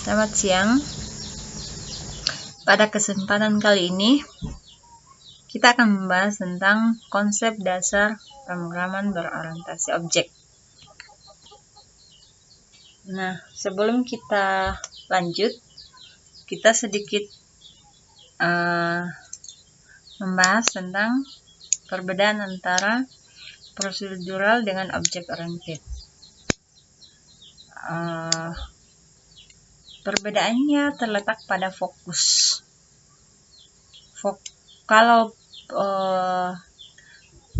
Selamat siang. Pada kesempatan kali ini, kita akan membahas tentang konsep dasar pemrograman berorientasi objek. Nah, sebelum kita lanjut, kita sedikit membahas tentang perbedaan antara prosedural dengan object oriented. Perbedaannya terletak pada fokus. Kalau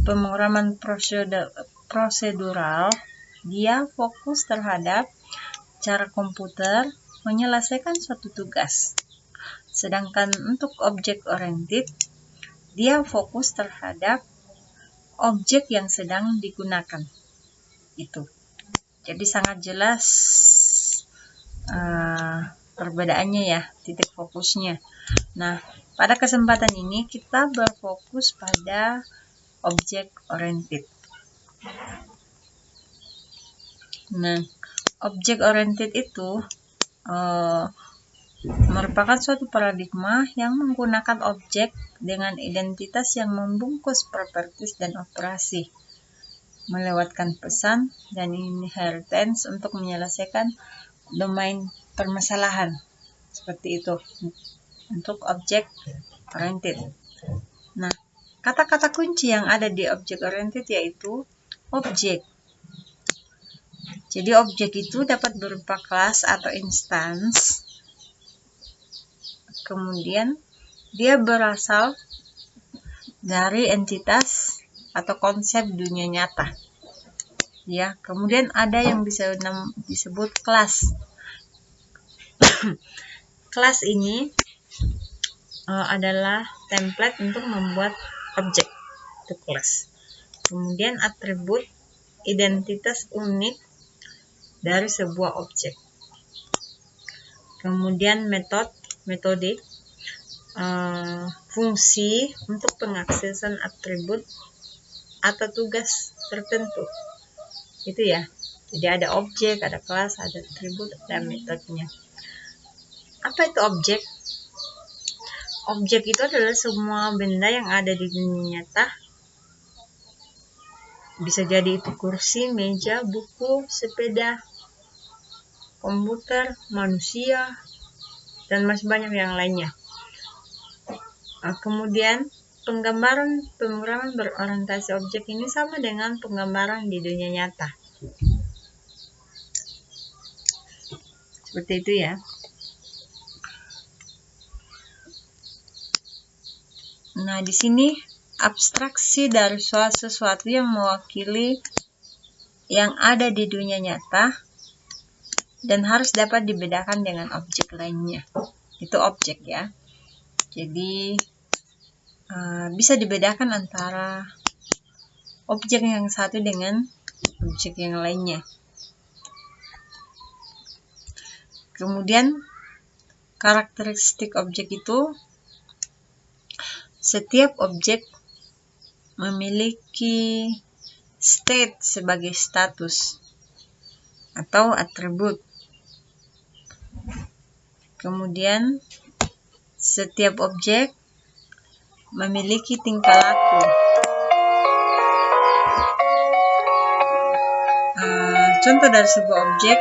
pemrograman prosedural, dia fokus terhadap cara komputer menyelesaikan suatu tugas. Sedangkan untuk object oriented, dia fokus terhadap objek yang sedang digunakan. Itu. Jadi sangat jelas perbedaannya ya, titik fokusnya. Nah, pada kesempatan ini kita berfokus pada object oriented. Nah, object oriented itu merupakan suatu paradigma yang menggunakan objek dengan identitas yang membungkus properties dan operasi, melewatkan pesan dan inheritance untuk menyelesaikan domain permasalahan. Seperti itu untuk object oriented. Nah, kata-kata kunci yang ada di object oriented yaitu objek. Jadi objek itu dapat berupa kelas atau instance. Kemudian dia berasal dari entitas atau konsep dunia nyata. Ya, kemudian ada yang bisa disebut kelas. Kelas ini adalah template untuk membuat objek, itu kelas. Kemudian atribut, identitas unik dari sebuah objek. Kemudian metode, fungsi untuk pengaksesan atribut atau tugas tertentu. Itu ya. Jadi ada objek, ada kelas, ada atribut, dan metodenya. Apa itu objek? Objek itu adalah semua benda yang ada di dunia nyata. Bisa jadi itu kursi, meja, buku, sepeda, komputer, manusia, dan masih banyak yang lainnya. Kemudian pemrograman berorientasi objek ini sama dengan penggambaran di dunia nyata. Seperti itu ya. Nah, di sini abstraksi dari sesuatu yang mewakili yang ada di dunia nyata dan harus dapat dibedakan dengan objek lainnya. Itu objek ya. Jadi bisa dibedakan antara objek yang satu dengan objek yang lainnya. Kemudian karakteristik objek itu, setiap objek memiliki state sebagai status atau atribut. Kemudian setiap objek memiliki tingkah laku. Contoh dari sebuah objek,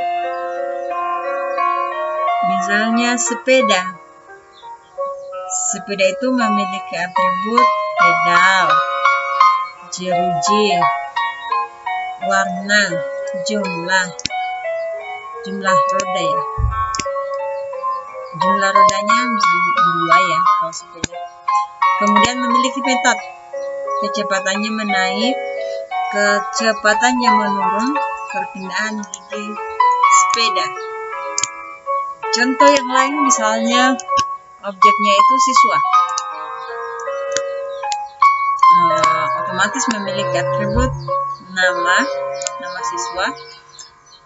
misalnya sepeda. Sepeda itu memiliki atribut pedal, jeruji, warna, jumlah roda ya. Jumlah rodanya dua ya kalau sepeda. Kemudian memiliki metode, kecepatannya menaik, kecepatannya menurun, perpindahan gigi sepeda. Contoh yang lain misalnya objeknya itu siswa. Otomatis memiliki atribut nama siswa,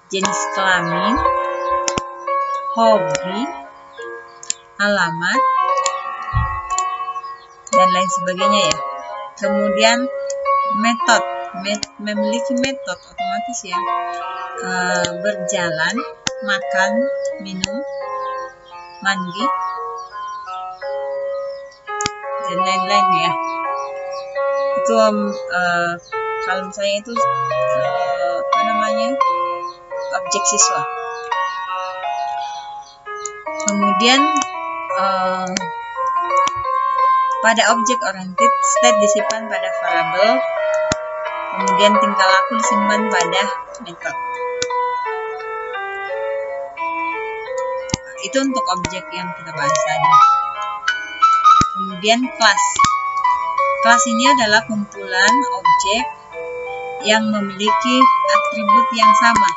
jenis kelamin, hobi, alamat, dan lain sebagainya ya. Kemudian memiliki metode otomatis ya, berjalan, makan, minum, mandi, dan lain-lain ya. Itu kalau misalnya itu objek siswa. Kemudian pada objek oriented, state disimpan pada variabel, kemudian tingkah laku disimpan pada method. Itu untuk objek yang kita bahas tadi. Kemudian kelas. Kelas ini adalah kumpulan objek yang memiliki atribut yang sama.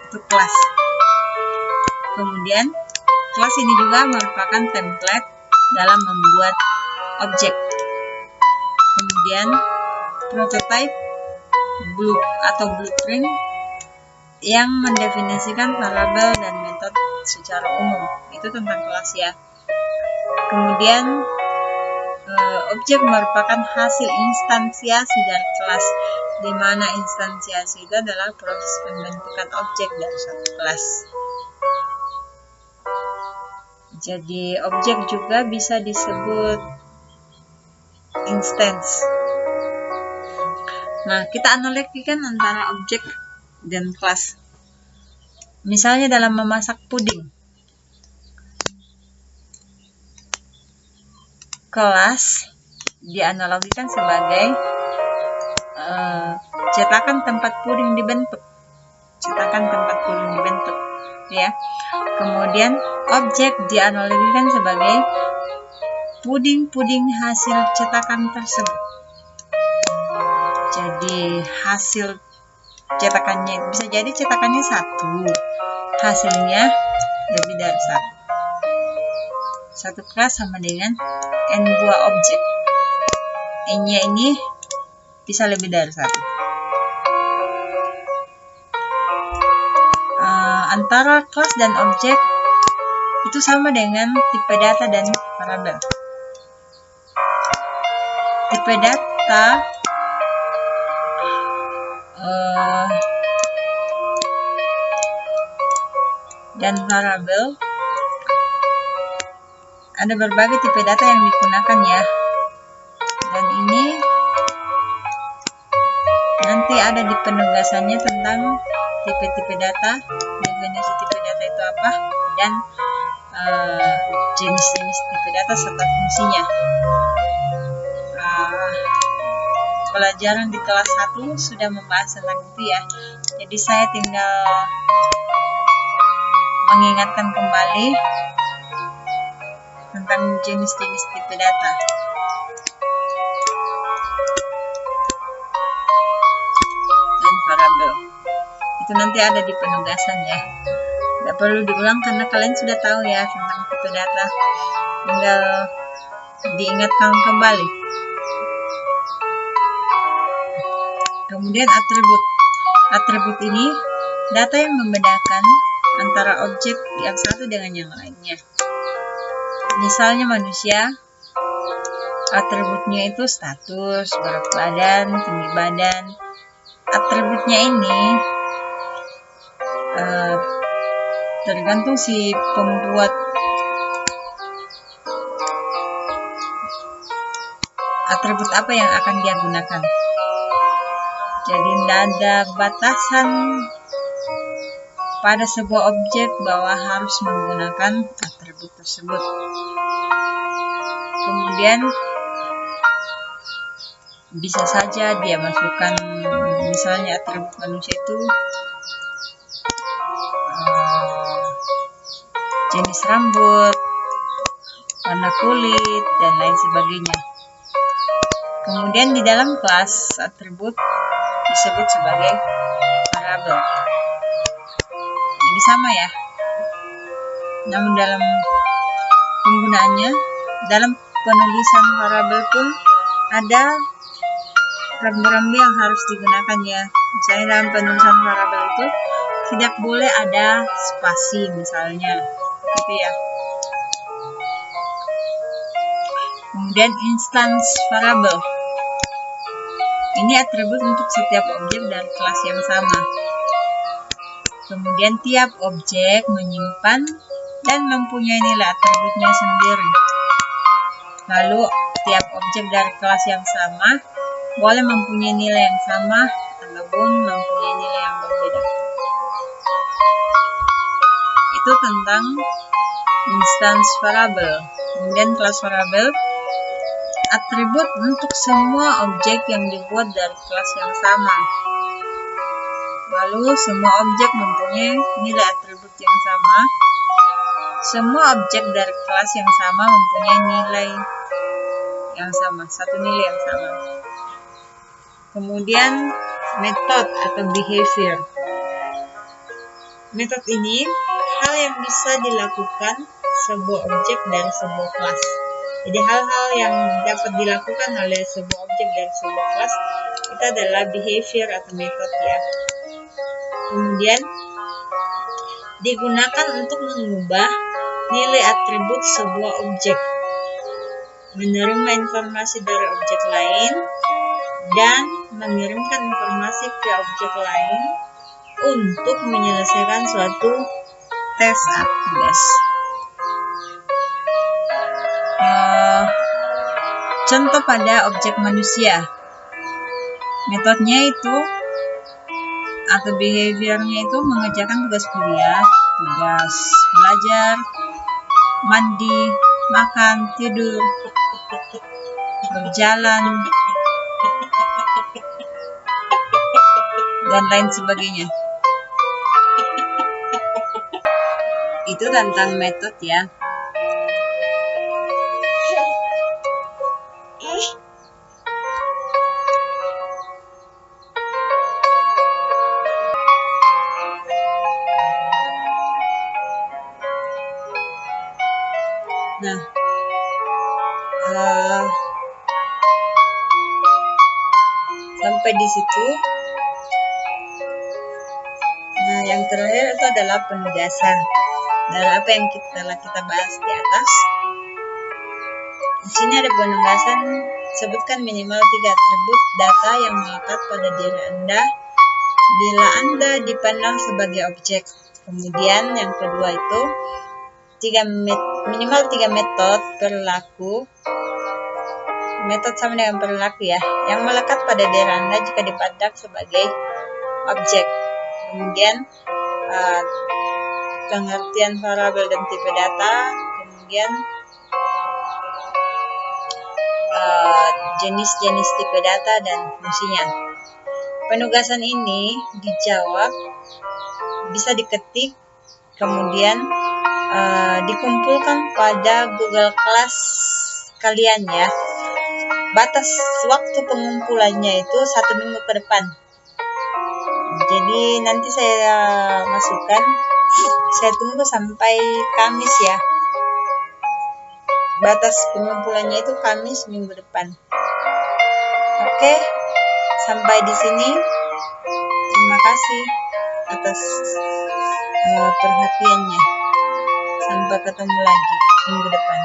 Itu kelas. Kemudian kelas ini juga merupakan template dalam membuat objek. Kemudian prototype blueprint yang mendefinisikan variabel dan metode secara umum. Itu tentang kelas ya. Kemudian objek merupakan hasil instansiasi dari kelas, di mana instansiasi itu adalah proses pembentukan objek dari suatu kelas. Jadi objek juga bisa disebut instance. Nah, kita analogikan antara objek dan kelas. Misalnya dalam memasak puding, kelas dianalogikan sebagai cetakan tempat puding dibentuk. Ya. Kemudian objek dianalogikan sebagai puding-puding hasil cetakan tersebut. Jadi hasil cetakannya bisa jadi cetakannya satu, hasilnya lebih dari satu. Satu kelas sama dengan n buah objek. N-nya ini bisa lebih dari satu. Antara kelas dan objek itu sama dengan tipe data dan variabel. Tipe data dan variabel, ada berbagai tipe data yang digunakan ya. Dan ini nanti ada di penugasannya tentang tipe-tipe data, definisi tipe data itu apa, dan jenis-jenis tipe data serta fungsinya. Pelajaran di kelas 1 sudah membahas tentang itu ya. Jadi saya tinggal mengingatkan kembali tentang jenis-jenis tipe data. Dan variabel. Itu nanti ada di penugasan ya. Tidak perlu diulang karena kalian sudah tahu ya tentang tipe data. Tinggal diingatkan kembali. Kemudian atribut. Atribut ini data yang membedakan antara objek yang satu dengan yang lainnya. Misalnya manusia, atributnya itu status, berat badan, tinggi badan. Atributnya ini tergantung si pembuat atribut apa yang akan dia gunakan. Jadi tidak ada batasan pada sebuah objek bahwa harus menggunakan atribut tersebut. Kemudian bisa saja dia masukkan misalnya atribut manusia itu jenis rambut, warna kulit, dan lain sebagainya. Kemudian di dalam kelas atribut disebut sebagai variabel. Ini sama ya. Namun dalam penggunaannya, dalam penulisan variabel pun ada rambu-rambu yang harus digunakan ya. Misalnya dalam penulisan variabel itu tidak boleh ada spasi misalnya, gitu ya. Kemudian instance variabel. Ini atribut untuk setiap objek dari kelas yang sama. Kemudian tiap objek menyimpan dan mempunyai nilai atributnya sendiri. Lalu, tiap objek dari kelas yang sama boleh mempunyai nilai yang sama ataupun mempunyai nilai yang berbeda. Itu tentang instance variable. Kemudian kelas variable, atribut untuk semua objek yang dibuat dari kelas yang sama. Lalu semua objek mempunyai nilai atribut yang sama. Semua objek dari kelas yang sama mempunyai nilai yang sama, satu nilai yang sama. Kemudian method atau behavior. Metode ini hal yang bisa dilakukan sebuah objek dari sebuah kelas. Jadi hal-hal yang dapat dilakukan oleh sebuah objek dari sebuah kelas itu adalah behavior atau metode ya. Kemudian digunakan untuk mengubah nilai atribut sebuah objek, menerima informasi dari objek lain, dan mengirimkan informasi ke objek lain untuk menyelesaikan suatu tes atau tugas. Contoh pada objek manusia, metodenya itu atau behaviornya itu mengerjakan tugas kuliah, tugas belajar, mandi, makan, tidur, berjalan, dan lain sebagainya. Itu tentang metode ya. Nah, sampai di situ. Nah, yang terakhir itu adalah penugasan. Dari apa yang telah kita bahas di atas. Di sini ada penugasan, sebutkan minimal 3 atribut data yang melekat pada diri Anda bila Anda dipandang sebagai objek. Kemudian yang kedua itu minimal 3 metode perilaku. Metode sama dengan perilaku ya, yang melekat pada diri Anda jika dipandang sebagai objek. Kemudian pengertian variabel dan tipe data, kemudian jenis-jenis tipe data dan fungsinya. Penugasan ini dijawab, bisa diketik, kemudian dikumpulkan pada Google Class kalian ya. Batas waktu pengumpulannya itu 1 minggu ke depan. Jadi nanti saya masukkan, saya tunggu sampai Kamis ya. Batas pengumpulannya itu Kamis minggu depan. Oke, sampai di sini. Terima kasih atas perhatiannya. Sampai ketemu lagi minggu depan.